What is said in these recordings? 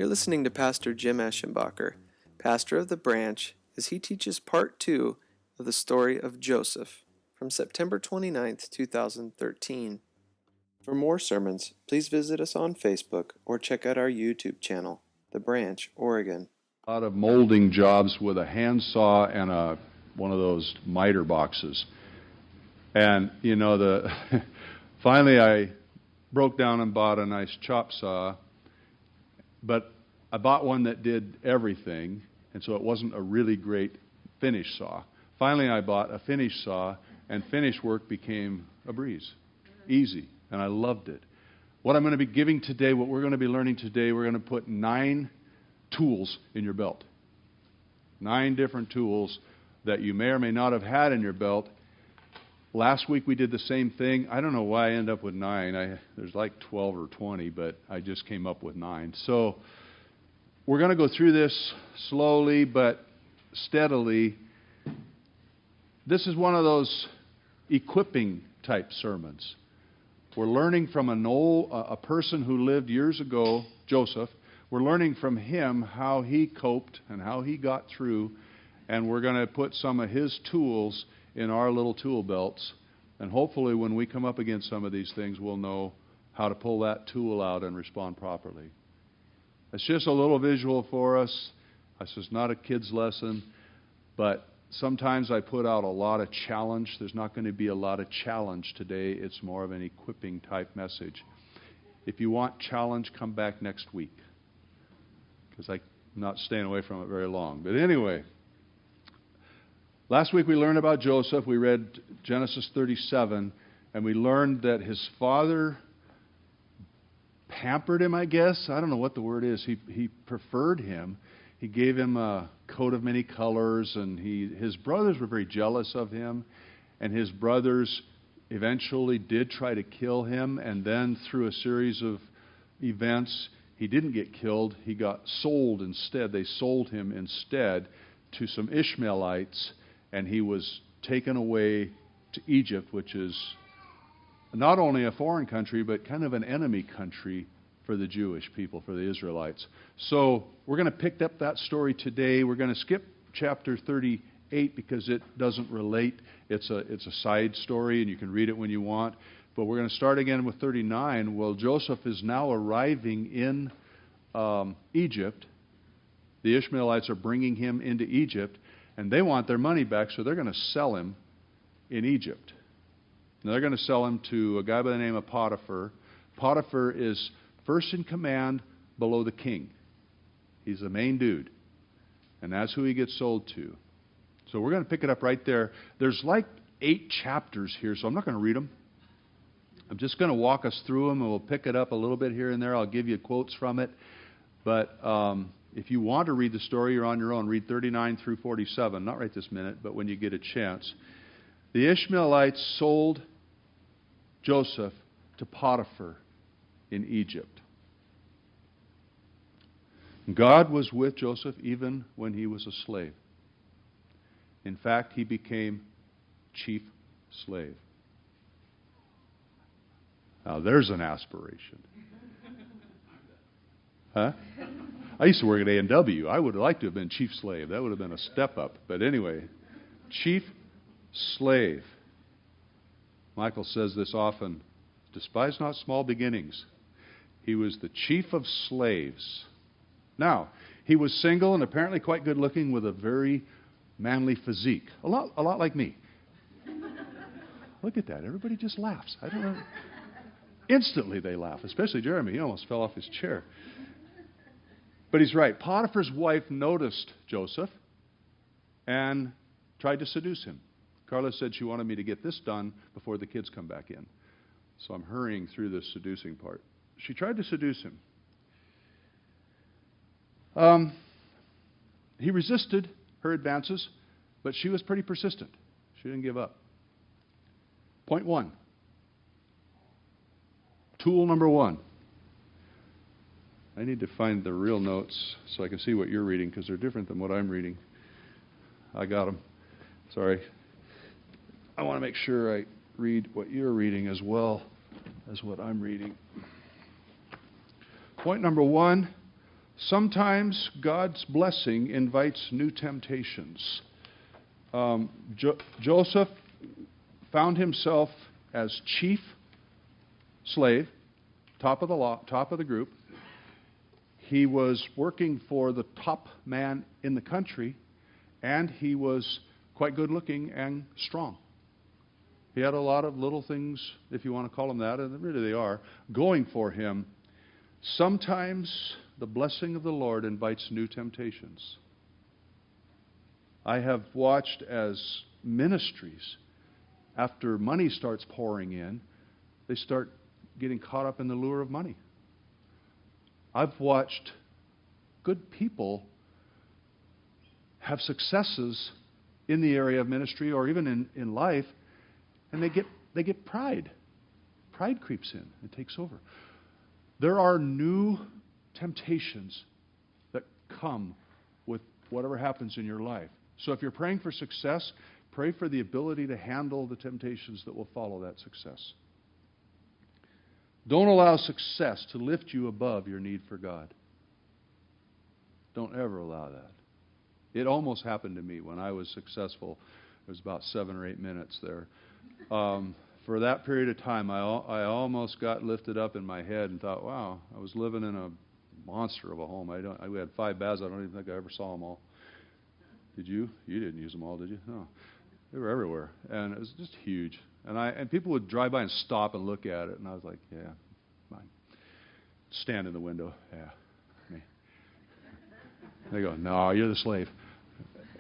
You're listening to Pastor Jim Eschenbacher, pastor of the branch, as he teaches part 2 of the story of Joseph from September 29th, 2013. For more sermons, please visit us on Facebook or check out our YouTube channel, The Branch, Oregon. A lot of molding jobs with a handsaw and one of those miter boxes. And, finally I broke down and bought a nice chop saw, but I bought one that did everything, and so it wasn't a really great finish saw. Finally I bought a finish saw, and finish work became a breeze, easy, and I loved it. What I'm going to be giving today, what we're going to be learning today, we're going to put 9 tools in your belt. 9 different tools that you may or may not have had in your belt. Last week we did the same thing. I don't know why I end up with 9. There's like 12 or 20, but I just came up with 9. So we're going to go through this slowly but steadily. This is one of those equipping type sermons. We're learning from a person who lived years ago, Joseph. We're learning from him how he coped and how he got through, and we're going to put some of his tools in our little tool belts, and hopefully when we come up against some of these things, we'll know how to pull that tool out and respond properly. It's just a little visual for us. This is not a kid's lesson, but sometimes I put out a lot of challenge. There's not going to be a lot of challenge today. It's more of an equipping type message. If you want challenge, come back next week, because I'm not staying away from it very long. But anyway, last week we learned about Joseph. We read Genesis 37, and we learned that his father pampered him, I guess. I don't know what the word is. He preferred him. He gave him a coat of many colors, and his brothers were very jealous of him, and his brothers eventually did try to kill him, and then through a series of events, he didn't get killed. He got sold instead. They sold him instead to some Ishmaelites, and he was taken away to Egypt, which is not only a foreign country, but kind of an enemy country for the Jewish people, for the Israelites. So we're going to pick up that story today. We're going to skip chapter 38 because it doesn't relate. It's a side story, and you can read it when you want. But we're going to start again with 39. Well, Joseph is now arriving in Egypt. The Ishmaelites are bringing him into Egypt, and they want their money back, so they're going to sell him in Egypt. And they're going to sell him to a guy by the name of Potiphar. Potiphar is first in command below the king. He's the main dude. And that's who he gets sold to. So we're going to pick it up right there. There's like 8 chapters here, so I'm not going to read them. I'm just going to walk us through them, and we'll pick it up a little bit here and there. I'll give you quotes from it. But if you want to read the story, you're on your own. Read 39 through 47. Not right this minute, but when you get a chance. The Ishmaelites sold Joseph to Potiphar in Egypt. God was with Joseph even when he was a slave. In fact, he became chief slave. Now, there's an aspiration. Huh? I used to work at A&W. I would have liked to have been chief slave. That would have been a step up. But anyway, chief slave. Michael says this often, despise not small beginnings. He was the chief of slaves. Now, he was single and apparently quite good looking with a very manly physique. A lot like me. Look at that. Everybody just laughs. I don't know. Instantly they laugh, especially Jeremy. He almost fell off his chair. But he's right. Potiphar's wife noticed Joseph and tried to seduce him. Carla said she wanted me to get this done before the kids come back in. So I'm hurrying through this seducing part. She tried to seduce him. He resisted her advances, but she was pretty persistent. She didn't give up. Point 1. Tool number 1. I need to find the real notes so I can see what you're reading, because they're different than what I'm reading. I got them. Sorry. I want to make sure I read what you're reading as well as what I'm reading. Point number 1, Sometimes God's blessing invites new temptations. Joseph found himself as chief slave, top of the law, top of the group. He was working for the top man in the country, and he was quite good looking and strong. He had a lot of little things, if you want to call them that, and really they are, going for him. Sometimes the blessing of the Lord invites new temptations. I have watched as ministries, after money starts pouring in, they start getting caught up in the lure of money. I've watched good people have successes in the area of ministry or even in life, and they get pride. Pride creeps in and takes over. There are new temptations that come with whatever happens in your life. So if you're praying for success, pray for the ability to handle the temptations that will follow that success. Don't allow success to lift you above your need for God. Don't ever allow that. It almost happened to me when I was successful. It was about 7 or 8 minutes there. For that period of time, I almost got lifted up in my head and thought, wow, I was living in a monster of a home. We had 5 baths. I don't even think I ever saw them all. Did you? You didn't use them all, did you? No. They were everywhere. And it was just huge. And people would drive by and stop and look at it. And I was like, yeah, fine. Stand in the window. Yeah, me. They go, no, you're the slave.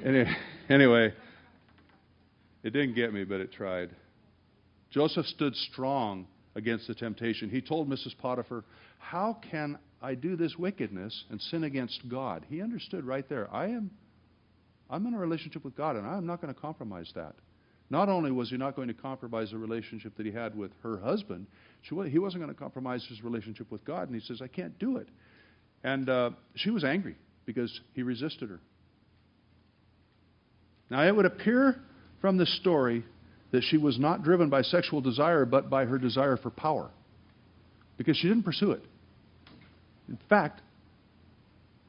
Anyway, it didn't get me, but it tried. Joseph stood strong against the temptation. He told Mrs. Potiphar, how can I do this wickedness and sin against God? He understood right there, I'm in a relationship with God, and I'm not going to compromise that. Not only was he not going to compromise the relationship that he had with her husband, he wasn't going to compromise his relationship with God, and he says, I can't do it. And she was angry because he resisted her. Now, it would appear from the story that she was not driven by sexual desire, but by her desire for power, because she didn't pursue it. In fact,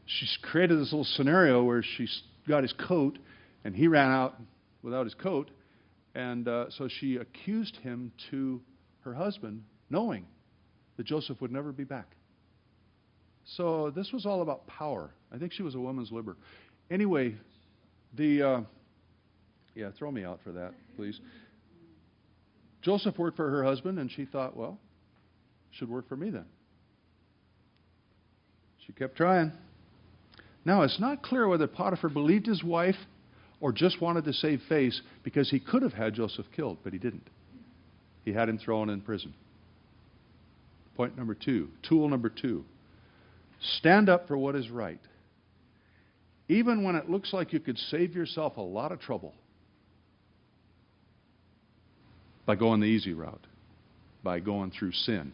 she's created this little scenario where she got his coat, and he ran out without his coat, and so she accused him to her husband, knowing that Joseph would never be back. So this was all about power. I think she was a woman's liber. Anyway, throw me out for that, please. Joseph worked for her husband, and she thought, well, should work for me then. She kept trying. Now, it's not clear whether Potiphar believed his wife or just wanted to save face, because he could have had Joseph killed, but he didn't. He had him thrown in prison. Point number 2, tool number 2, stand up for what is right. Even when it looks like you could save yourself a lot of trouble by going the easy route, by going through sin.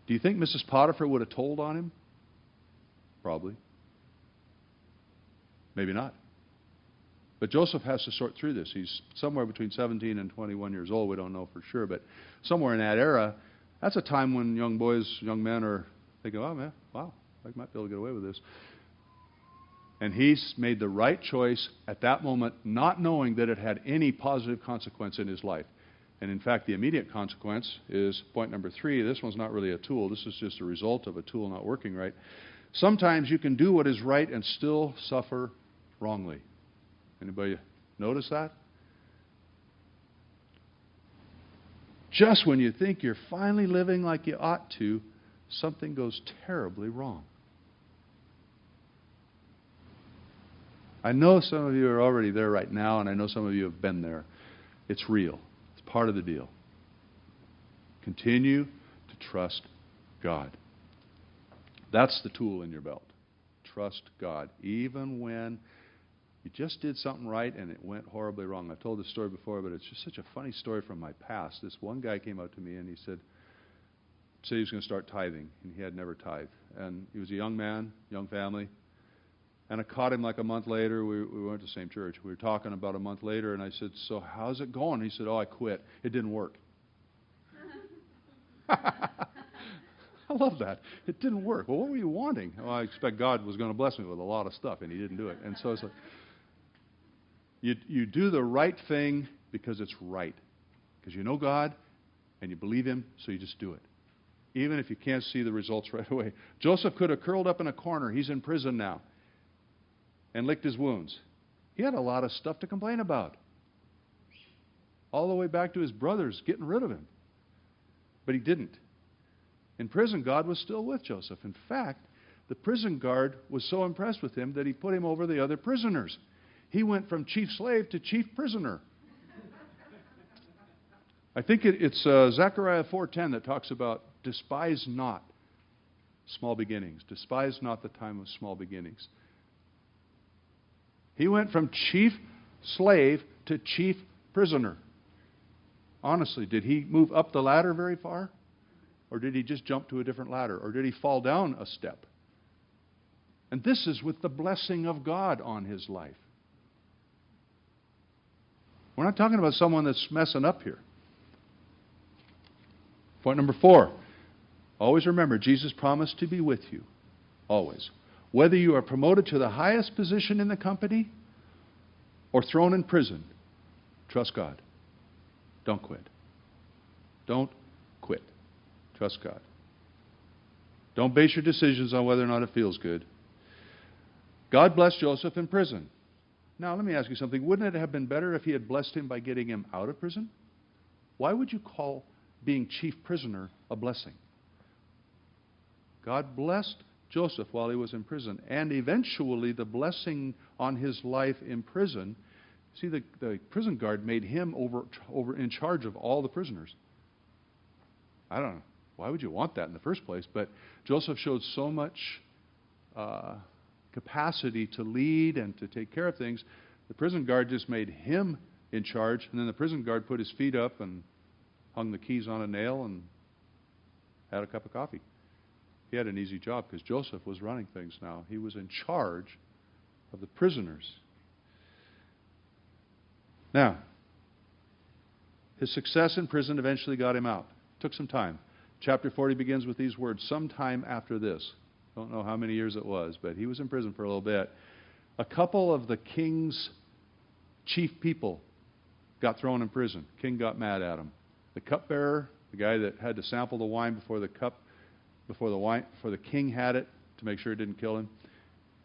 Do you think Mrs. Potiphar would have told on him? Probably. Maybe not. But Joseph has to sort through this. He's somewhere between 17 and 21 years old. We don't know for sure. But somewhere in that era, that's a time when young men are thinking, oh, man, wow, I might be able to get away with this. And he's made the right choice at that moment, not knowing that it had any positive consequence in his life. And in fact, the immediate consequence is point number 3. This one's not really a tool. This is just a result of a tool not working right. Sometimes you can do what is right and still suffer wrongly. Anybody notice that? Just when you think you're finally living like you ought to, something goes terribly wrong. I know some of you are already there right now, and I know some of you have been there. It's real. It's part of the deal. Continue to trust God. That's the tool in your belt. Trust God. Even when you just did something right and it went horribly wrong. I've told this story before, but it's just such a funny story from my past. This one guy came up to me and he said he was going to start tithing, and he had never tithed. And he was a young man, young family. And I caught him like a month later. We went to the same church. We were talking about a month later, and I said, so how's it going? He said, oh, I quit. It didn't work. I love that. It didn't work. Well, what were you wanting? Well, I expect God was going to bless me with a lot of stuff, and He didn't do it. And so it's like, you do the right thing because it's right. Because you know God, and you believe Him, so you just do it. Even if you can't see the results right away. Joseph could have curled up in a corner. He's in prison now. And licked his wounds. He had a lot of stuff to complain about. All the way back to his brothers getting rid of him. But he didn't. In prison, God was still with Joseph. In fact, the prison guard was so impressed with him that he put him over the other prisoners. He went from chief slave to chief prisoner. I think it's Zechariah 4:10 that talks about despise not small beginnings. Despise not the time of small beginnings. He went from chief slave to chief prisoner. Honestly, did he move up the ladder very far? Or did he just jump to a different ladder? Or did he fall down a step? And this is with the blessing of God on his life. We're not talking about someone that's messing up here. Point number 4. Always remember, Jesus promised to be with you. Always. Whether you are promoted to the highest position in the company or thrown in prison, trust God. Don't quit. Don't quit. Trust God. Don't base your decisions on whether or not it feels good. God blessed Joseph in prison. Now, let me ask you something. Wouldn't it have been better if He had blessed him by getting him out of prison? Why would you call being chief prisoner a blessing? God blessed Joseph while he was in prison, and eventually the blessing on his life in prison. See, the prison guard made him over in charge of all the prisoners. I don't know. Why would you want that in the first place? But Joseph showed so much capacity to lead and to take care of things. The prison guard just made him in charge, and then the prison guard put his feet up and hung the keys on a nail and had a cup of coffee. He had an easy job because Joseph was running things now. He was in charge of the prisoners. Now, his success in prison eventually got him out. It took some time. Chapter 40 begins with these words, sometime after this. Don't know how many years it was, but he was in prison for a little bit. A couple of the king's chief people got thrown in prison. King got mad at him. The cupbearer, the guy that had to sample the wine before the king had it to make sure it didn't kill him,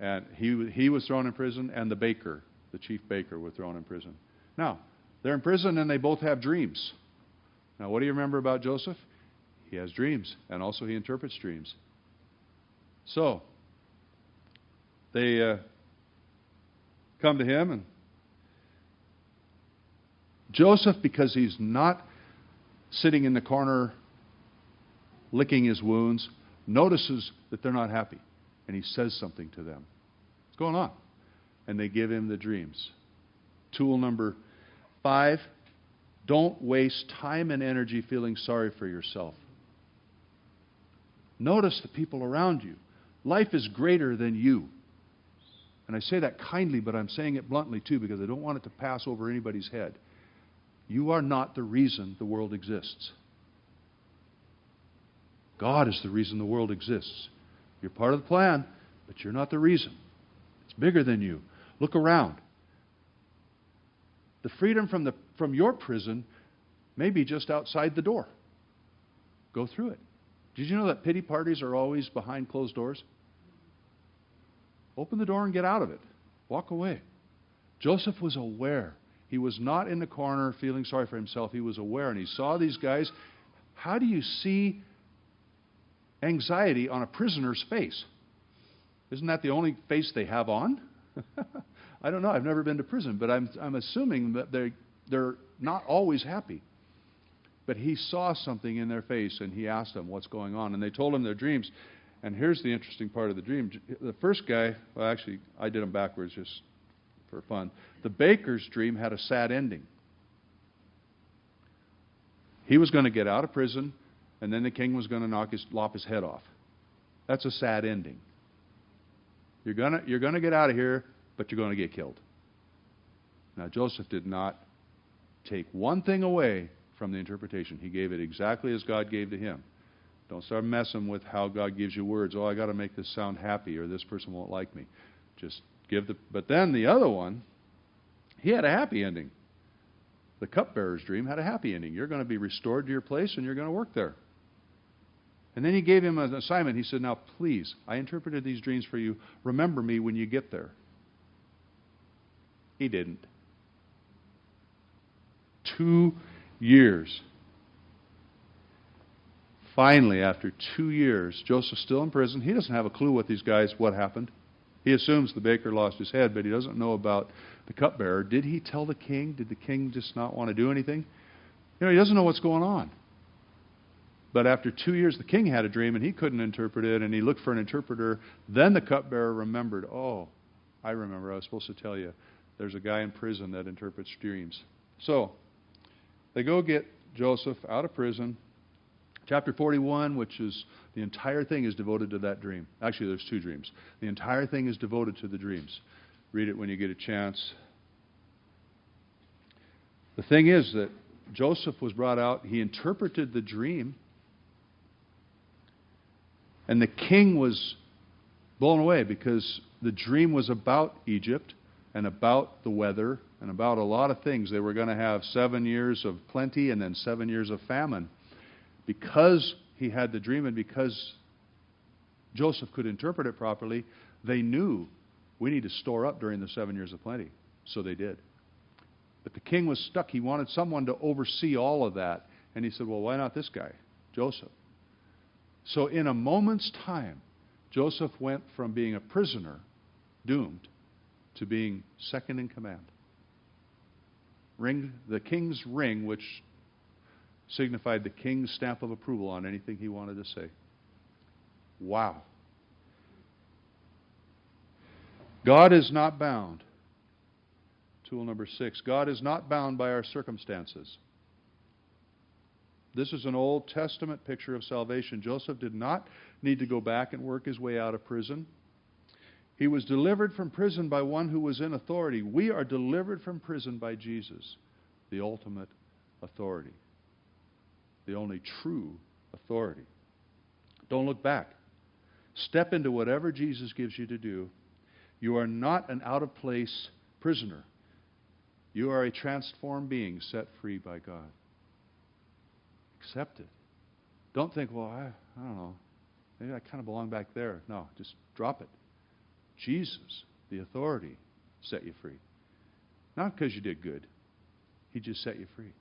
and he was thrown in prison, and the baker, the chief baker, were thrown in prison. Now, they're in prison and they both have dreams. Now, what do you remember about Joseph? He has dreams, and also he interprets dreams. So, they come to him, and Joseph, because he's not sitting in the corner licking his wounds, notices that they're not happy, and he says something to them. What's going on? And they give him the dreams. Tool number 5, don't waste time and energy feeling sorry for yourself. Notice the people around you. Life is greater than you. And I say that kindly, but I'm saying it bluntly too, because I don't want it to pass over anybody's head. You are not the reason the world exists. God is the reason the world exists. You're part of the plan, but you're not the reason. It's bigger than you. Look around. The freedom from your prison may be just outside the door. Go through it. Did you know that pity parties are always behind closed doors? Open the door and get out of it. Walk away. Joseph was aware. He was not in the corner feeling sorry for himself. He was aware, and he saw these guys. How do you see anxiety on a prisoner's face? Isn't that the only face they have on? I don't know. I've never been to prison, but I'm assuming that they're not always happy. But he saw something in their face, and he asked them what's going on. And they told him their dreams. And here's the interesting part of the dream. The first guy, well, actually, I did them backwards just for fun. The baker's dream had a sad ending. He was going to get out of prison, and then the king was going to lop his head off. That's a sad ending. You're going to get out of here, but you're going to get killed. Now, Joseph did not take one thing away from the interpretation. He gave it exactly as God gave to him. Don't start messing with how God gives you words. Oh, I got to make this sound happy, or this person won't like me. Just give the... But then the other one, he had a happy ending. The cupbearer's dream had a happy ending. You're going to be restored to your place, and you're going to work there. And then he gave him an assignment. He said, now, please, I interpreted these dreams for you. Remember me when you get there. He didn't. 2 years. Finally, after 2 years, Joseph's still in prison. He doesn't have a clue what happened. He assumes the baker lost his head, but he doesn't know about the cupbearer. Did he tell the king? Did the king just not want to do anything? He doesn't know what's going on. But after 2 years, the king had a dream, and he couldn't interpret it, and he looked for an interpreter. Then the cupbearer remembered, oh, I remember, I was supposed to tell you, there's a guy in prison that interprets dreams. So, they go get Joseph out of prison. Chapter 41, which is, the entire thing is devoted to that dream. Actually, there's 2 dreams. The entire thing is devoted to the dreams. Read it when you get a chance. The thing is that Joseph was brought out. He interpreted the dream. And the king was blown away because the dream was about Egypt and about the weather and about a lot of things. They were going to have 7 years of plenty and then 7 years of famine. Because he had the dream and because Joseph could interpret it properly, they knew we need to store up during the 7 years of plenty. So they did. But the king was stuck. He wanted someone to oversee all of that. And he said, well, why not this guy, Joseph? So in a moment's time, Joseph went from being a prisoner, doomed, to being second in command. The king's ring, which signified the king's stamp of approval on anything he wanted to say. Wow. God is not bound. Tool number 6. God is not bound by our circumstances. This is an Old Testament picture of salvation. Joseph did not need to go back and work his way out of prison. He was delivered from prison by one who was in authority. We are delivered from prison by Jesus, the ultimate authority, the only true authority. Don't look back. Step into whatever Jesus gives you to do. You are not an out-of-place prisoner. You are a transformed being set free by God. Accept it. Don't think, well, I don't know. Maybe I kind of belong back there. No, just drop it. Jesus, the authority, set you free. Not because you did good. He just set you free.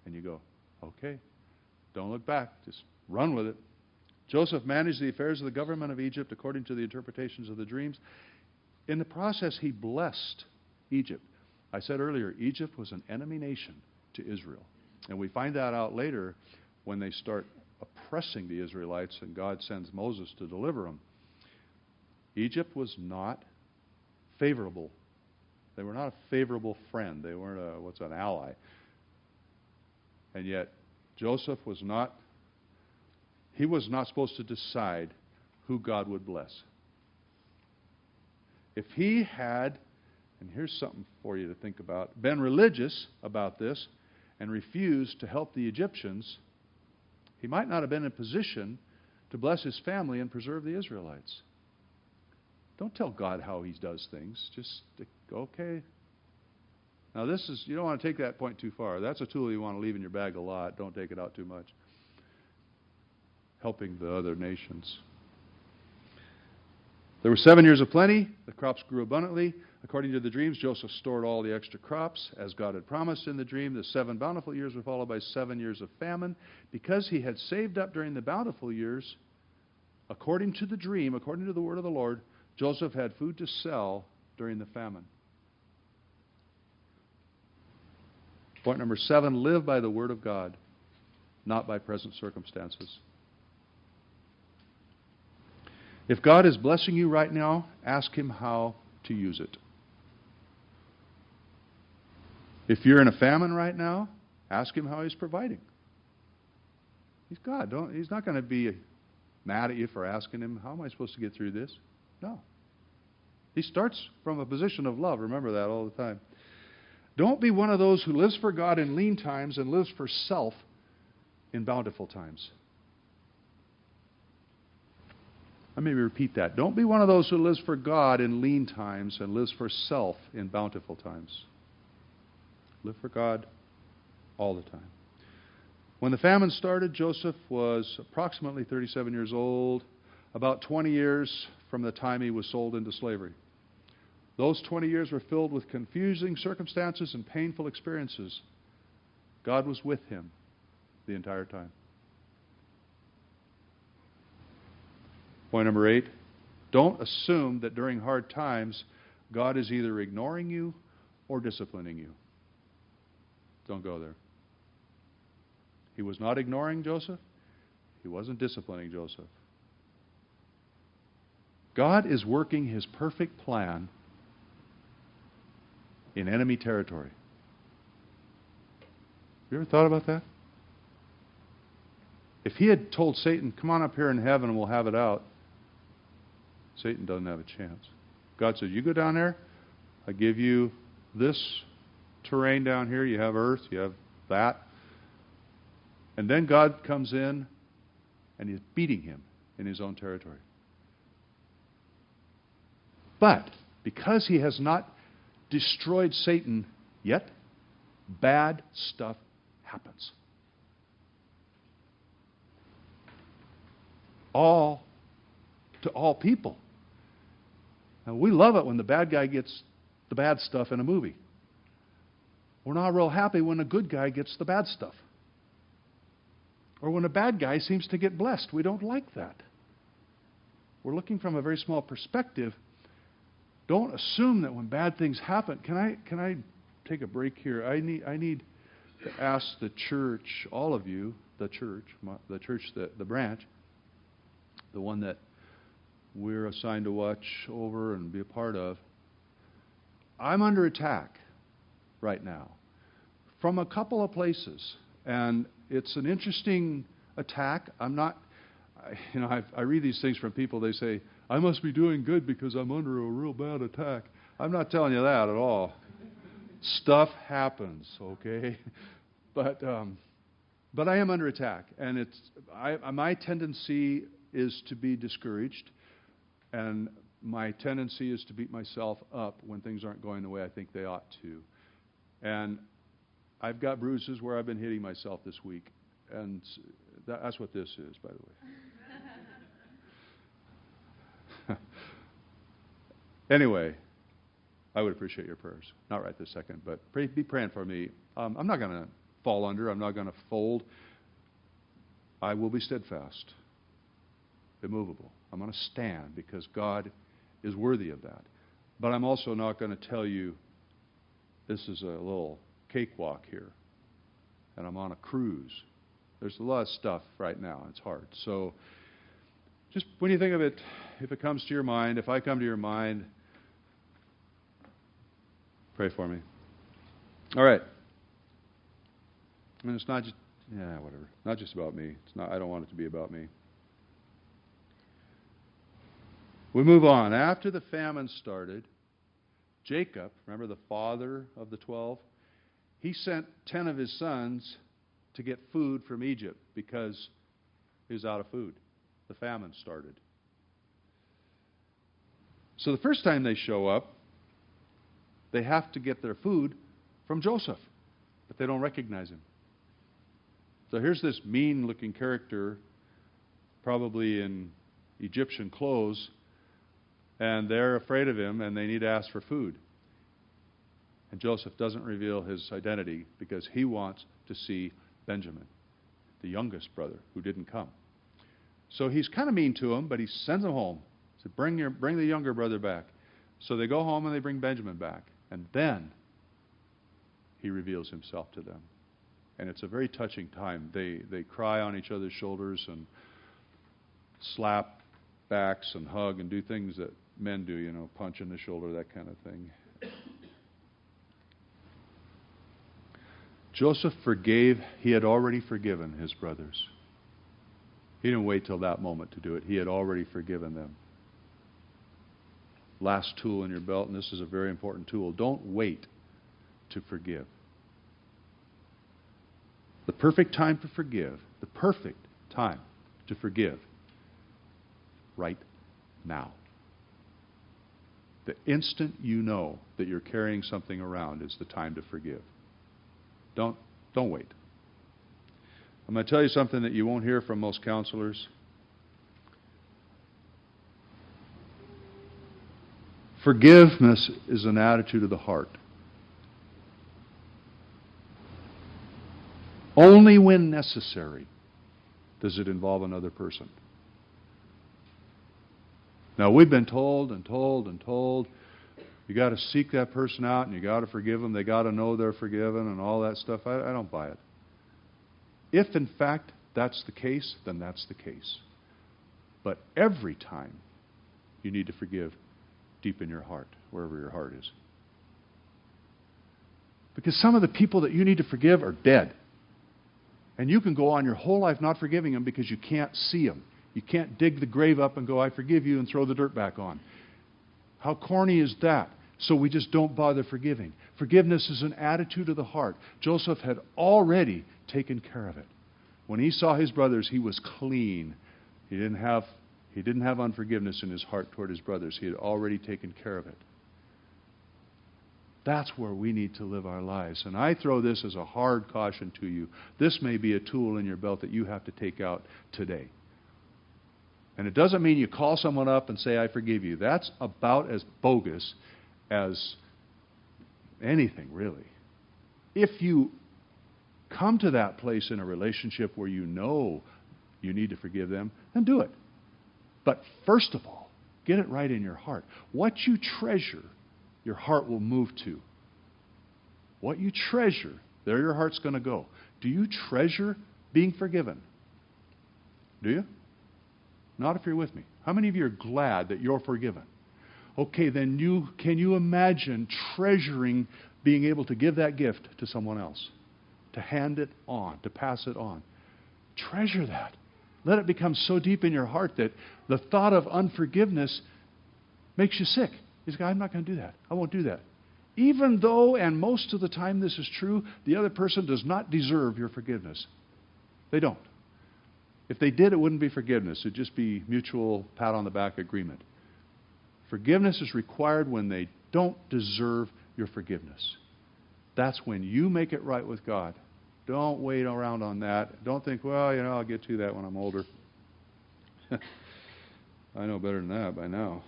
And you go, okay, don't look back. Just run with it. Joseph managed the affairs of the government of Egypt according to the interpretations of the dreams. In the process, he blessed Egypt. I said earlier, Egypt was an enemy nation to Israel. And we find that out later when they start oppressing the Israelites and God sends Moses to deliver them. Egypt was not favorable. They were not a favorable friend. They weren't an ally. And yet, Joseph was not supposed to decide who God would bless. If he had, and here's something for you to think about, been religious about this and refused to help the Egyptians, he might not have been in a position to bless his family and preserve the Israelites. Don't tell God how he does things. Just, okay. Now this is, you don't want to take that point too far. That's a tool you want to leave in your bag a lot. Don't take it out too much. Helping the other nations. There were 7 years of plenty. The crops grew abundantly. According to the dreams, Joseph stored all the extra crops as God had promised in the dream. The 7 bountiful years were followed by 7 years of famine. Because he had saved up during the bountiful years, according to the dream, according to the word of the Lord, Joseph had food to sell during the famine. Point number 7, live by the word of God, not by present circumstances. If God is blessing you right now, ask him how to use it. If you're in a famine right now, ask him how he's providing. He's God. He's not going to be mad at you for asking him, how am I supposed to get through this? No. He starts from a position of love. Remember that all the time. Don't be one of those who lives for God in lean times and lives for self in bountiful times. Let me repeat that. Don't be one of those who lives for God in lean times and lives for self in bountiful times. Live for God all the time. When the famine started, Joseph was approximately 37 years old, about 20 years from the time he was sold into slavery. Those 20 years were filled with confusing circumstances and painful experiences. God was with him the entire time. Point number 8, don't assume that during hard times, God is either ignoring you or disciplining you. Don't go there. He was not ignoring Joseph. He wasn't disciplining Joseph. God is working His perfect plan in enemy territory. You ever thought about that? If He had told Satan, come on up here in heaven and we'll have it out, Satan doesn't have a chance. God said, you go down there, I give you this terrain down here, you have earth, you have that. And then God comes in and He's beating him in His own territory. But because He has not destroyed Satan yet, bad stuff happens. To all people. Now, we love it when the bad guy gets the bad stuff in a movie. We're not real happy when a good guy gets the bad stuff. Or when a bad guy seems to get blessed. We don't like that. We're looking from a very small perspective. Don't assume that when bad things happen. Can I take a break here? I need to ask the church, all of you, the branch, the one that we're assigned to watch over and be a part of. I'm under attack right now from a couple of places, and it's an interesting attack. I read these things from people. They say, I must be doing good because I'm under a real bad attack. I'm not telling you that at all. Stuff happens, okay? But I am under attack, and my tendency is to be discouraged, and my tendency is to beat myself up when things aren't going the way I think they ought to. And I've got bruises where I've been hitting myself this week, and that's what this is, by the way. Anyway, I would appreciate your prayers. Not right this second, but be praying for me. I'm not going to fall under. I'm not going to fold. I will be steadfast, immovable. I'm going to stand because God is worthy of that. But I'm also not going to tell you this is a little cakewalk here and I'm on a cruise. There's a lot of stuff right now. It's hard. So just when you think of it, if it comes to your mind, if I come to your mind, pray for me. All right. I mean, it's not just, whatever. Not just about me. I don't want it to be about me. We move on. After the famine started, Jacob, remember the father of the 12, he sent 10 of his sons to get food from Egypt because he was out of food. The famine started. So the first time they show up, they have to get their food from Joseph, but they don't recognize him. So here's this mean-looking character, probably in Egyptian clothes, and they're afraid of him, and they need to ask for food. And Joseph doesn't reveal his identity because he wants to see Benjamin, the youngest brother, who didn't come. So he's kind of mean to him, but he sends him home. He said, bring the younger brother back. So they go home and they bring Benjamin back. And then he reveals himself to them. And it's a very touching time. They cry on each other's shoulders and slap backs and hug and do things that men do, punch in the shoulder, that kind of thing. Joseph forgave. He had already forgiven his brothers. He didn't wait till that moment to do it. He had already forgiven them. Last tool in your belt, and this is a very important tool. Don't wait to forgive. The perfect time to forgive right now. The instant you know that you're carrying something around is the time to forgive. Don't wait. I'm going to tell you something that you won't hear from most counselors. Forgiveness is an attitude of the heart. Only when necessary does it involve another person. Now, we've been told and told and told, you got to seek that person out and you got to forgive them. They got to know they're forgiven and all that stuff. I don't buy it. If, in fact, that's the case, then that's the case. But every time you need to forgive deep in your heart, wherever your heart is. Because some of the people that you need to forgive are dead. And you can go on your whole life not forgiving them because you can't see them. You can't dig the grave up and go, I forgive you, and throw the dirt back on. How corny is that? So we just don't bother forgiving. Forgiveness is an attitude of the heart. Joseph had already taken care of it. When he saw his brothers, he was clean. He didn't have unforgiveness in his heart toward his brothers. He had already taken care of it. That's where we need to live our lives. And I throw this as a hard caution to you. This may be a tool in your belt that you have to take out today. And it doesn't mean you call someone up and say, I forgive you. That's about as bogus as anything, really. If you come to that place in a relationship where you know you need to forgive them, then do it. But first of all, get it right in your heart. What you treasure, your heart will move to. What you treasure, there your heart's going to go. Do you treasure being forgiven? Do you? Not if you're with me. How many of you are glad that you're forgiven? Okay, then can you imagine treasuring being able to give that gift to someone else? To hand it on, to pass it on. Treasure that. Let it become so deep in your heart that the thought of unforgiveness makes you sick. You say, I'm not going to do that. I won't do that. Even though, and most of the time this is true, the other person does not deserve your forgiveness. They don't. If they did, it wouldn't be forgiveness. It would just be mutual pat-on-the-back agreement. Forgiveness is required when they don't deserve your forgiveness. That's when you make it right with God. Don't wait around on that. Don't think, well, I'll get to that when I'm older. I know better than that by now.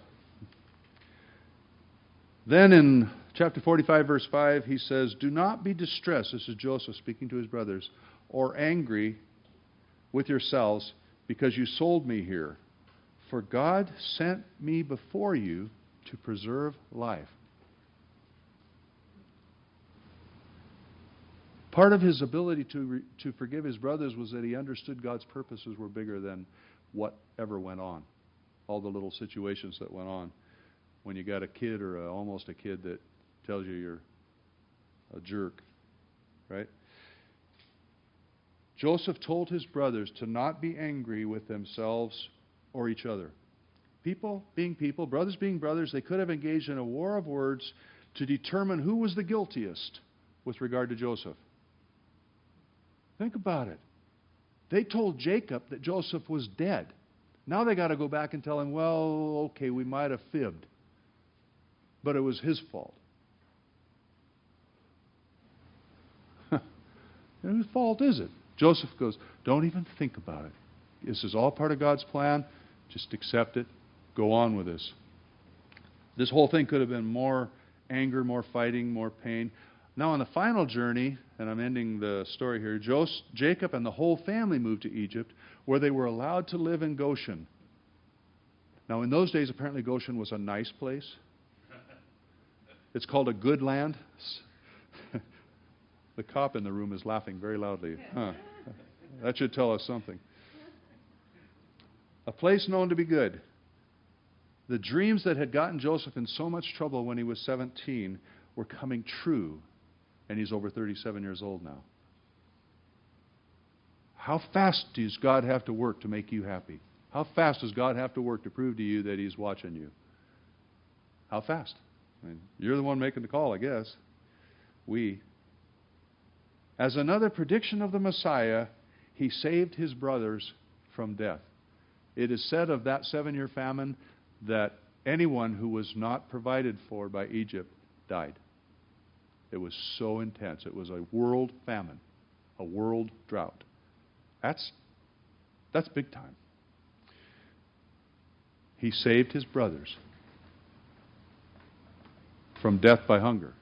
Then in chapter 45, verse 5, he says, do not be distressed, this is Joseph speaking to his brothers, or angry with yourselves because you sold me here. For God sent me before you to preserve life. Part of his ability to forgive his brothers was that he understood God's purposes were bigger than whatever went on. All the little situations that went on. When you got a kid or almost a kid that tells you you're a jerk, right? Joseph told his brothers to not be angry with themselves or each other. People being people, brothers being brothers, they could have engaged in a war of words to determine who was the guiltiest with regard to Joseph. Think about it. They told Jacob that Joseph was dead. Now they got to go back and tell him, well, okay, we might have fibbed, but it was his fault. Whose fault is it? Joseph goes, don't even think about it. This is all part of God's plan. Just accept it. Go on with this. This whole thing could have been more anger, more fighting, more pain. Now on the final journey, and I'm ending the story here, Jacob and the whole family moved to Egypt, where they were allowed to live in Goshen. Now in those days, apparently Goshen was a nice place. It's called a good land. The cop in the room is laughing very loudly. Huh. That should tell us something. A place known to be good. The dreams that had gotten Joseph in so much trouble when he was 17 were coming true, and he's over 37 years old now. How fast does God have to work to make you happy? How fast does God have to work to prove to you that He's watching you? How fast? I mean, you're the one making the call, I guess. As another prediction of the Messiah, He saved His brothers from death. It is said of that 7-year famine that anyone who was not provided for by Egypt died. It was so intense. It was a world famine, a world drought. That's big time. He saved his brothers from death by hunger.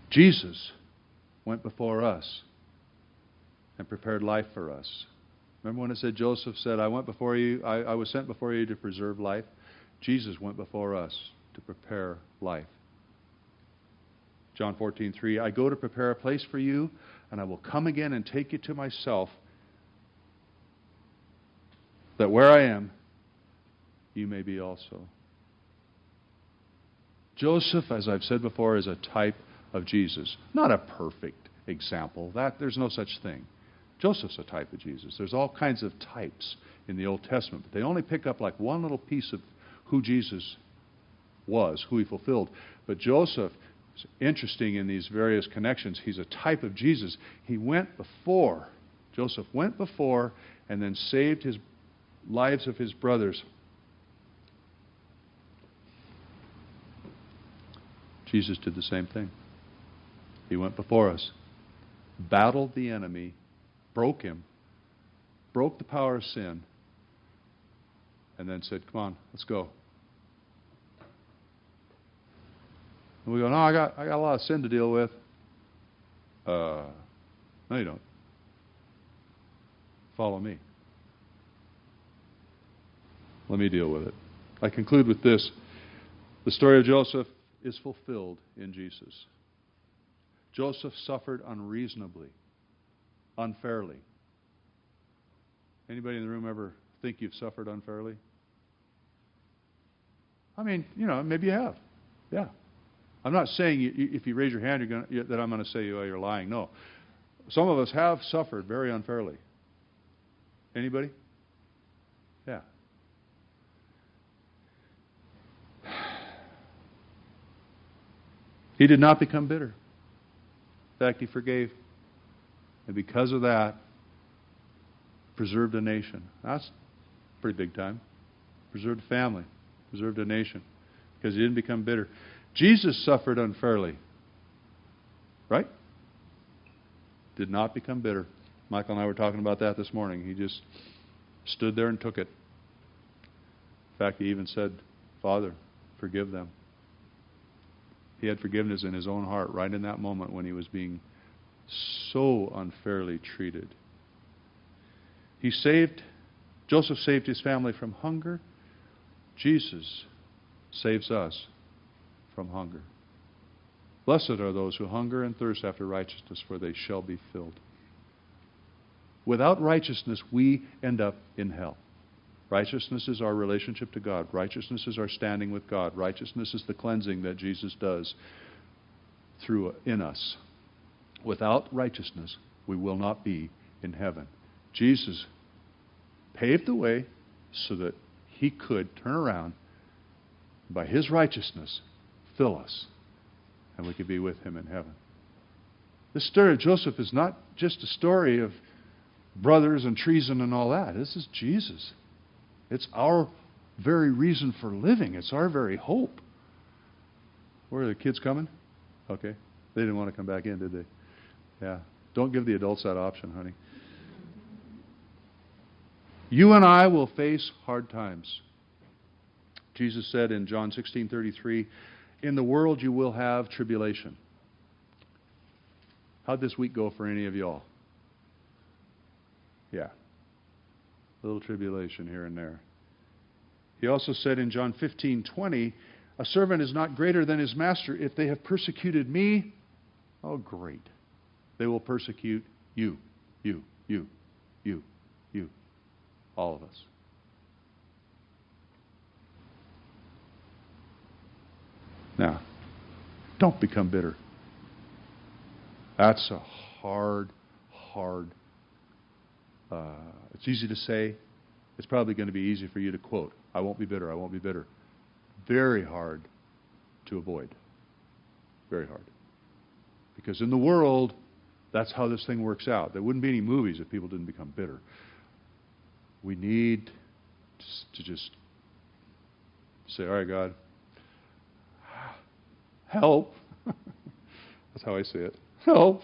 Jesus went before us and prepared life for us. Remember when it said, Joseph said, I went before you, I was sent before you to preserve life? Jesus went before us to prepare life. John 14:3, I go to prepare a place for you, and I will come again and take you to myself, that where I am, you may be also. Joseph, as I've said before, is a type of Jesus. Not a perfect example. There's no such thing. Joseph's a type of Jesus. There's all kinds of types in the Old Testament, but they only pick up like one little piece of who Jesus was, who he fulfilled. But Joseph is interesting in these various connections. He's a type of Jesus. He went before. Joseph went before and then saved his lives of his brothers. Jesus did the same thing. He went before us, battled the enemy, broke him, broke the power of sin, and then said, come on, let's go. And we go, no, I got a lot of sin to deal with. No, you don't. Follow me. Let me deal with it. I conclude with this. The story of Joseph is fulfilled in Jesus. Joseph suffered unreasonably, unfairly. Anybody in the room ever think you've suffered unfairly? I mean, maybe you have. Yeah. I'm not saying if you raise your hand that I'm going to say, oh, you're lying. No. Some of us have suffered very unfairly. Anybody? Yeah. He did not become bitter. In fact, he forgave. And because of that, preserved a nation. That's pretty big time. Preserved a family. Preserved a nation. Because he didn't become bitter. Jesus suffered unfairly. Right? Did not become bitter. Michael and I were talking about that this morning. He just stood there and took it. In fact, he even said, Father, forgive them. He had forgiveness in his own heart right in that moment when he was being so unfairly treated. Joseph saved his family from hunger. Jesus saves us from hunger. Blessed are those who hunger and thirst after righteousness, for they shall be filled. Without righteousness, we end up in hell. Righteousness is our relationship to God. Righteousness is our standing with God. Righteousness is the cleansing that Jesus does in us. Without righteousness, we will not be in heaven. Jesus paved the way so that he could turn around, by his righteousness, fill us, and we could be with him in heaven. This story of Joseph is not just a story of brothers and treason and all that. This is Jesus. It's our very reason for living. It's our very hope. Where are the kids coming? Okay. They didn't want to come back in, did they? Yeah. Don't give the adults that option, honey. You and I will face hard times. Jesus said in John 16:33, in the world you will have tribulation. How'd this week go for any of y'all? Yeah. A little tribulation here and there. He also said in John 15:20, a servant is not greater than his master. If they have persecuted me, oh great. They will persecute you. All of us. Now, don't become bitter. That's a hard, it's easy to say. It's probably going to be easy for you to quote. I won't be bitter, I won't be bitter. Very hard to avoid. Very hard. Because in the world, that's how this thing works out. There wouldn't be any movies if people didn't become bitter. We need to just say, all right, God, help. That's how I say it. Help.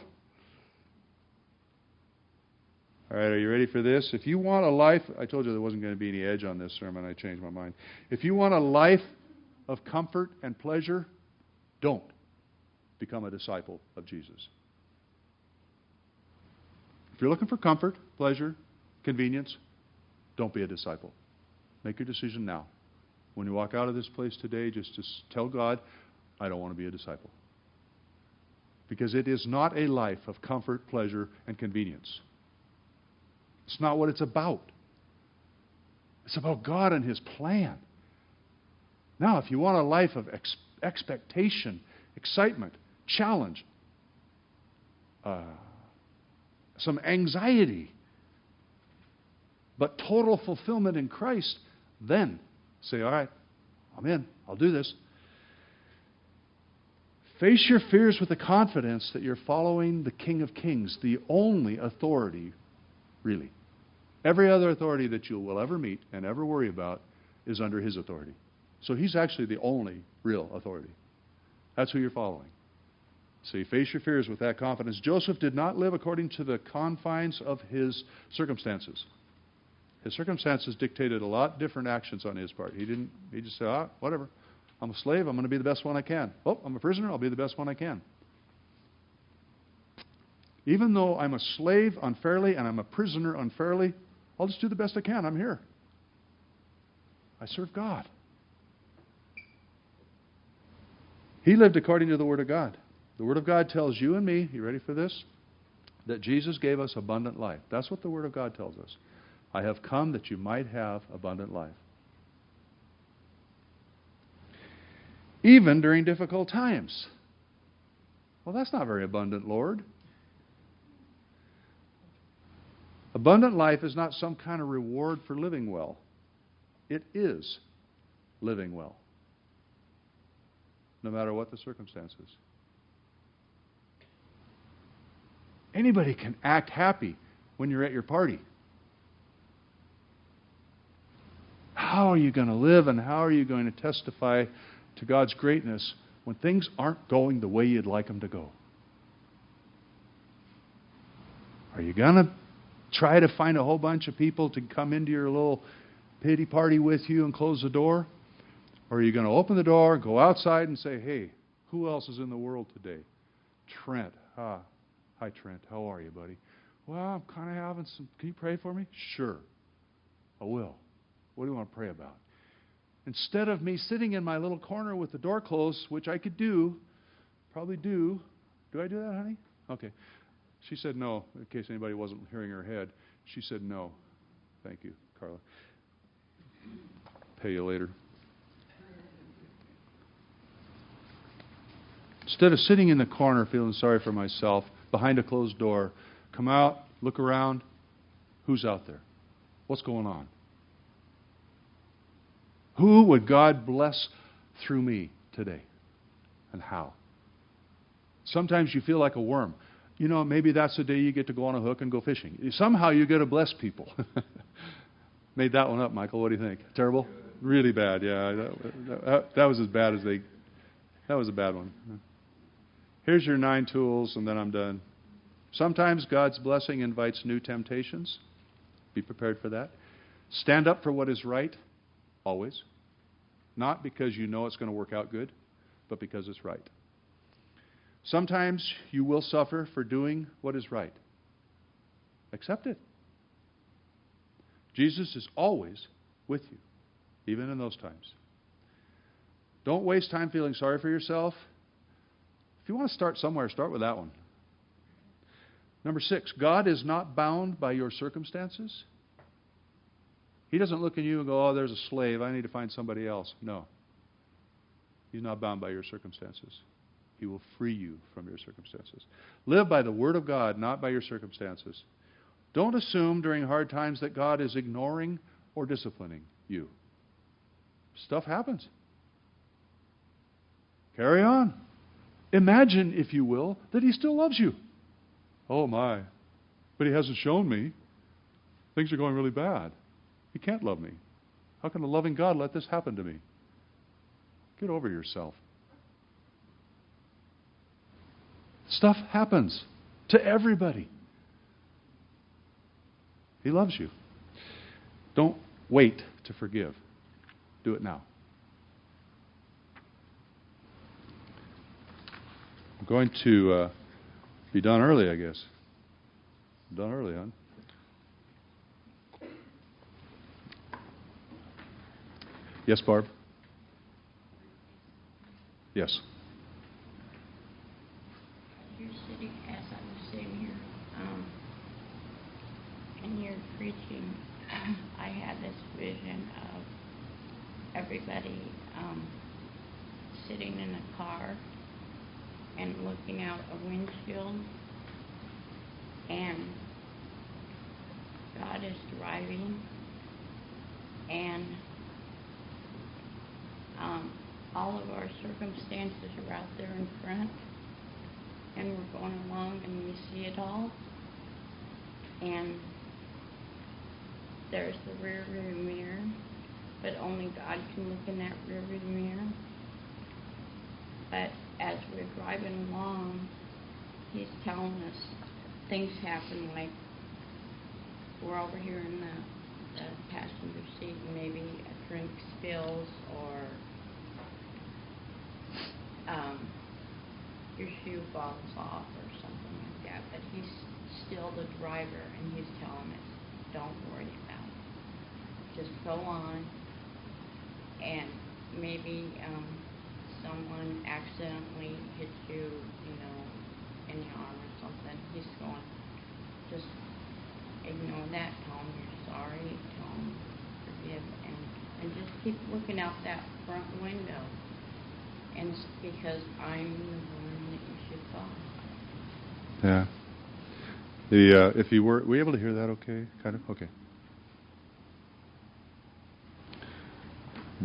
All right, are you ready for this? If you want a life, I told you there wasn't going to be any edge on this sermon. I changed my mind. If you want a life of comfort and pleasure, don't become a disciple of Jesus. If you're looking for comfort, pleasure, convenience, don't be a disciple. Make your decision now. When you walk out of this place today, just tell God, I don't want to be a disciple. Because it is not a life of comfort, pleasure, and convenience. It's not what it's about. It's about God and His plan. Now, if you want a life of expectation, excitement, challenge, some anxiety, but total fulfillment in Christ, then say, all right, I'm in. I'll do this. Face your fears with the confidence that you're following the King of Kings, the only authority, really. Every other authority that you will ever meet and ever worry about is under His authority. So He's actually the only real authority. That's who you're following. So you face your fears with that confidence. Joseph did not live according to the confines of his circumstances. His circumstances dictated a lot different actions on his part. He just said, whatever. I'm a slave. I'm going to be the best one I can. Oh, I'm a prisoner. I'll be the best one I can. Even though I'm a slave unfairly and I'm a prisoner unfairly, I'll just do the best I can. I'm here. I serve God. He lived according to the Word of God. The Word of God tells you and me, you ready for this? That Jesus gave us abundant life. That's what the Word of God tells us. I have come that you might have abundant life. Even during difficult times. Well, that's not very abundant, Lord. Abundant life is not some kind of reward for living well. It is living well, no matter what the circumstances. Anybody can act happy when you're at your party. How are you going to live and how are you going to testify to God's greatness when things aren't going the way you'd like them to go? Are you going to try to find a whole bunch of people to come into your little pity party with you and close the door? Or are you going to open the door, go outside and say, hey, who else is in the world today? Trent. Hi, Trent. How are you, buddy? Well, I'm kind of having some... Can you pray for me? Sure. I will. What do you want to pray about? Instead of me sitting in my little corner with the door closed, which I could do, probably do. Do I do that, honey? Okay. She said no, in case anybody wasn't hearing her head. She said no. Thank you, Carla. Pay you later. Instead of sitting in the corner feeling sorry for myself, behind a closed door, come out, look around. Who's out there? What's going on? Who would God bless through me today? And how? Sometimes you feel like a worm. You know, maybe that's the day you get to go on a hook and go fishing. Somehow you get to bless people. Made that one up, Michael. What do you think? Terrible? Really bad, yeah. That was as bad as they... That was a bad one. Here's your 9 tools, and then I'm done. Sometimes God's blessing invites new temptations. Be prepared for that. Stand up for what is right, always. Not because you know it's going to work out good, but because it's right. Sometimes you will suffer for doing what is right. Accept it. Jesus is always with you, even in those times. Don't waste time feeling sorry for yourself. If you want to start somewhere, start with that one. Number 6, God is not bound by your circumstances. He doesn't look at you and go, oh, there's a slave. I need to find somebody else. No. He's not bound by your circumstances. He will free you from your circumstances. Live by the Word of God, not by your circumstances. Don't assume during hard times that God is ignoring or disciplining you. Stuff happens. Carry on. Imagine, if you will, that He still loves you. Oh my. But He hasn't shown me. Things are going really bad. You can't love me. How can a loving God let this happen to me? Get over yourself. Stuff happens to everybody. He loves you. Don't wait to forgive. Do it now. I'm going to be done early, I guess. Done early, huh? Yes, Barb? Yes. You're sitting, as I was sitting here, and you're preaching, I had this vision of everybody sitting in a car and looking out a windshield, and God is driving, and all of our circumstances are out there in front, and we're going along and we see it all, and there's the rear view mirror, but only God can look in that rear view mirror. But as we're driving along, He's telling us things happen, like we're over here in the passenger seat and maybe a drink spills, or your shoe falls off or something like that. But He's still the driver, and He's telling us, don't worry about it. Just go on. And maybe someone accidentally hits you, in the arm or something. He's going, just ignore that. Tell him you're sorry. Tell him forgive, and just keep looking out that front window. And it's because I'm the one that you should follow. Yeah. If you were you able to hear that okay? Kind of? Okay.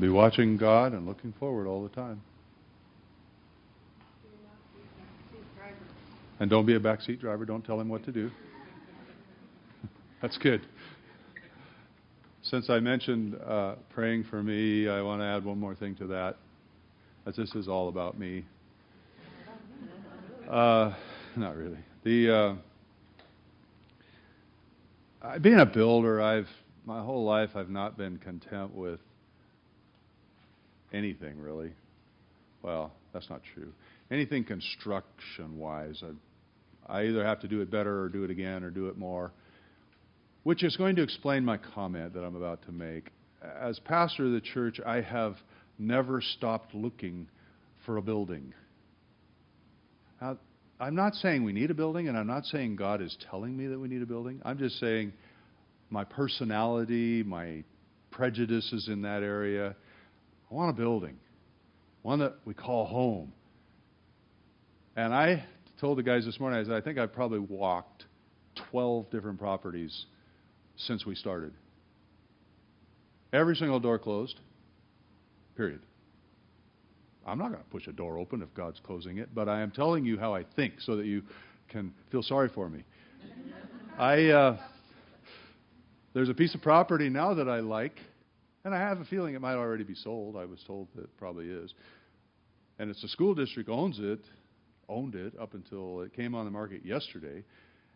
Be watching God and looking forward all the time. And don't be a backseat driver. Don't tell him what to do. That's good. Since I mentioned praying for me, I want to add one more thing to that. As this is all about me. Not really. Being a builder, my whole life I've not been content with anything really. Well, that's not true. Anything construction-wise, I either have to do it better or do it again or do it more, which is going to explain my comment that I'm about to make. As pastor of the church, I have never stopped looking for a building. Now, I'm not saying we need a building, and I'm not saying God is telling me that we need a building. I'm just saying my personality, my prejudices in that area, I want a building, one that we call home. And I told the guys this morning, I said, I think I've probably walked 12 different properties since we started. Every single door closed, period. I'm not going to push a door open if God's closing it, but I am telling you how I think so that you can feel sorry for me. There's a piece of property now that I like, and I have a feeling it might already be sold. I was told that it probably is. And it's the school district owned it up until it came on the market yesterday.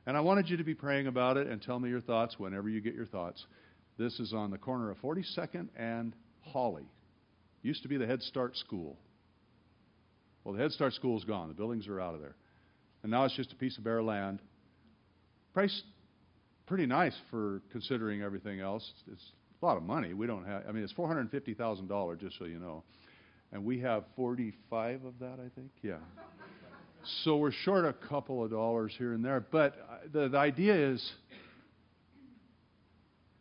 And I wanted you to be praying about it and tell me your thoughts whenever you get your thoughts. This is on the corner of 42nd and Holly. Used to be the Head Start School. Well, the Head Start School is gone. The buildings are out of there. And now it's just a piece of bare land. Price pretty nice for considering everything else. It's a lot of money. We don't have, it's $450,000, just so you know. And we have 45 of that, I think. Yeah. So we're short a couple of dollars here and there. But the idea is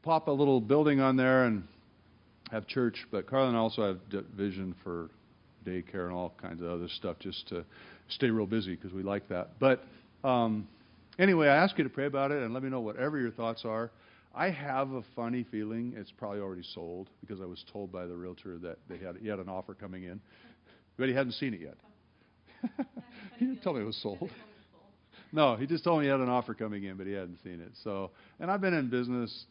pop a little building on there and have church. But Carla and I also have vision for daycare and all kinds of other stuff just to stay real busy because we like that. But anyway, I ask you to pray about it and let me know whatever your thoughts are. I have a funny feeling it's probably already sold because I was told by the realtor that he had an offer coming in, but he hadn't seen it yet. He didn't tell me it was sold. No, he just told me he had an offer coming in, but he hadn't seen it. So, and I've been in business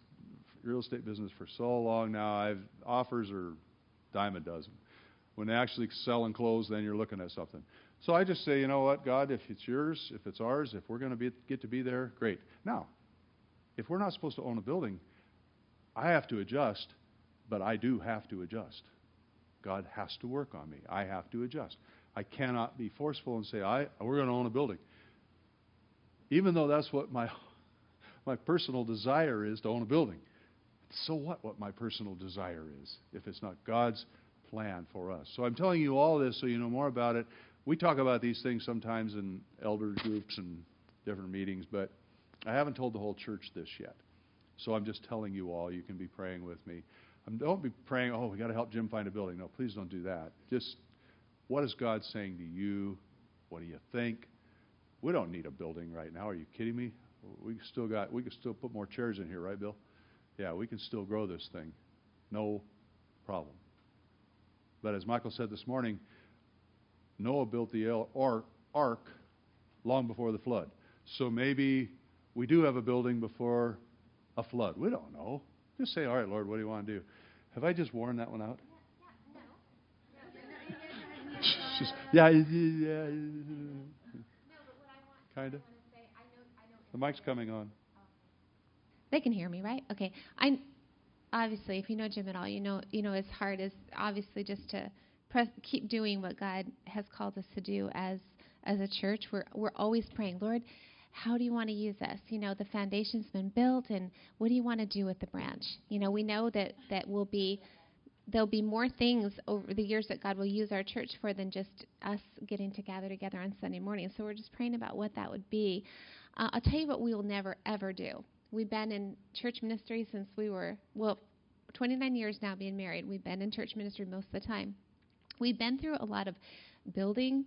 real estate business for so long now. Offers are dime a dozen. When they actually sell and close, then you're looking at something. So I just say, you know what, God, if it's yours, if it's ours, if we're going to get to be there, great. Now, if we're not supposed to own a building, I have to adjust, but I do have to adjust. God has to work on me. I have to adjust. I cannot be forceful and say, we're going to own a building. Even though that's what my personal desire is, to own a building. So what my personal desire is, if it's not God's plan for us. So I'm telling you all this so you know more about it. We talk about these things sometimes in elder groups and different meetings, but I haven't told the whole church this yet. So I'm just telling you all. You can be praying with me. Don't be praying, we got to help Jim find a building. No, please don't do that. Just, what is God saying to you? What do you think? We don't need a building right now. Are you kidding me? We can still put more chairs in here, right, Bill? Yeah, we can still grow this thing. No problem. But as Michael said this morning, Noah built the ark long before the flood. So maybe we do have a building before a flood. We don't know. Just say, all right, Lord, what do you want to do? Have I just worn that one out? Yeah. Kind of. The mic's coming on. They can hear me, right? Okay. Obviously, if you know Jim at all, you know his heart is obviously just to keep doing what God has called us to do as a church. We're always praying, Lord, how do you want to use us? The foundation's been built, and what do you want to do with the branch? We know that there'll be more things over the years that God will use our church for than just us getting to gather together on Sunday morning. So we're just praying about what that would be. I'll tell you what we will never, ever do. We've been in church ministry since we were, 29 years now being married. We've been in church ministry most of the time. We've been through a lot of building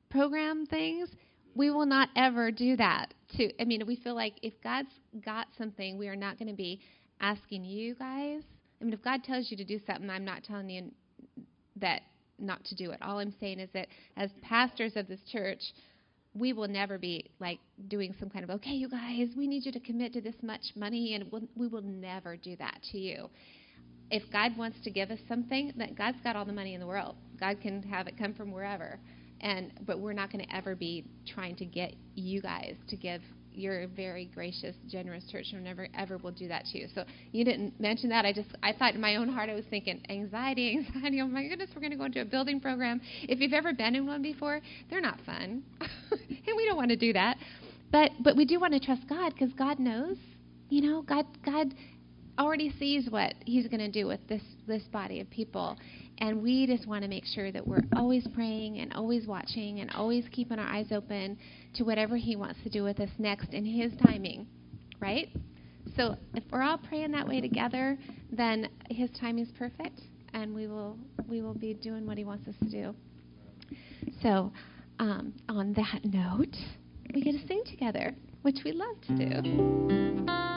program things. We will not ever do that. We feel like if God's got something, we are not going to be asking you guys. If God tells you to do something, I'm not telling you that not to do it. All I'm saying is that as pastors of this church, we will never be like doing some kind of, okay, you guys, we need you to commit to this much money, and we will never do that to you. If God wants to give us something, that God's got all the money in the world. God can have it come from wherever. But we're not going to ever be trying to get you guys to give. You're a very gracious, generous church, and never, ever will do that to you. So you didn't mention that. I thought in my own heart, I was thinking, anxiety. Oh, my goodness, we're going to go into a building program. If you've ever been in one before, they're not fun. And we don't want to do that. But we do want to trust God, because God knows. God already sees what he's going to do with this body of people. And we just want to make sure that we're always praying and always watching and always keeping our eyes open to whatever he wants to do with us next in his timing, right? So if we're all praying that way together, then his timing's perfect, and we will be doing what he wants us to do. So on that note, we get to sing together, which we love to do.